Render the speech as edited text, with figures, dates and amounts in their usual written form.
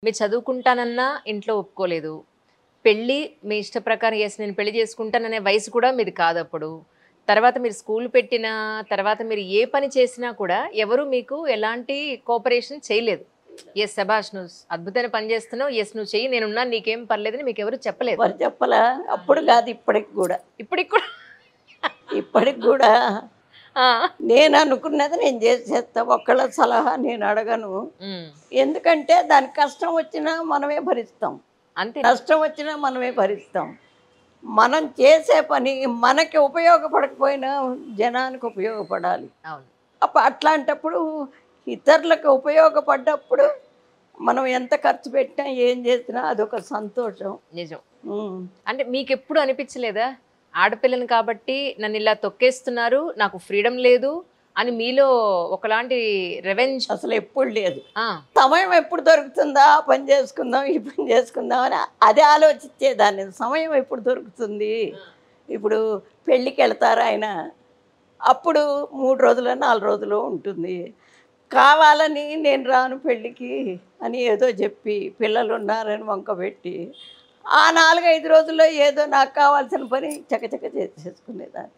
మీరు చదువుకుంటానన్నా ఇంట్లో ఒప్పుకోలేదు. పెళ్లి మీ ఇష్ట ప్రకారం యెస్ నేను పెళ్లి చేసుకుంటాననే వయసు కూడా మీది కాదప్పుడు. తర్వాత మీరు స్కూల్ పెట్టినా, తర్వాత మీరు ఏ పని చేసినా కూడా ఎవరు మీకు ఎలాంటి కోఆపరేషన్ చేయలేదు. యెస్ శభాష్ నువ్వు అద్భుతమైన పని చేస్తున్నావు. యెస్ నువ్వు చెయ్యి నేనున్నాను నీకేం పర్లేదని మీకెవరు చెప్పలేదు. ఎవరు చెప్పలా? అప్పుడు కాదు ఇప్పటికి కూడా. ఇప్పటికి కూడా ఇప్పటికి కూడా ఆ! నేను అనుకున్నది నేను చేసేస్తా. ఒక్కళ్ళ సలహా నేను అడగను. హ్మ్. ఎందుకంటే దానికి కష్టం వచ్చినా మనమే భరిస్తాం. అంతే. నష్టం వచ్చినా మనమే భరిస్తాం. మనం చేసే పని మనకి ఉపయోగపడకపోయినా జనానికి ఉపయోగపడాలి. అవును. అట్లాంటప్పుడు ఇతరులకు ఉపయోగపడ్డప్పుడు మనం ఎంత ఖర్చు పెట్టినా ఏం చేసినా అదొక సంతోషం. నిజం. హ్మ్. అంటే మీకెప్పుడు అనిపించలేదా? ఆడపిల్లని కాబట్టి నన్నిలా తొక్కేస్తున్నారు, నాకు ఫ్రీడమ్ లేదు అని మీలో ఒకలాంటి రివెంజ్ అసలు ఎప్పుడు లేదు. ఆ! సమయం ఎప్పుడు దొరుకుతుందా ఆ పని చేసుకుందాం, ఈ పని చేసుకుందాం అని అదే ఆలోచించేదాన్ని. సమయం ఎప్పుడు దొరుకుతుంది? ఇప్పుడు పెళ్ళికెళ్తారు ఆయన. అప్పుడు 3 రోజులో, 4 రోజులో ఉంటుంది. కావాలని నేను రాను పెళ్ళికి అని ఏదో చెప్పి, పిల్లలున్నారని వంకబెట్టి, ఆ 4, 5 రోజుల్లో ఏదో నాకు కావాల్సిన పని చకచక చేసేసుకునేదాన్ని.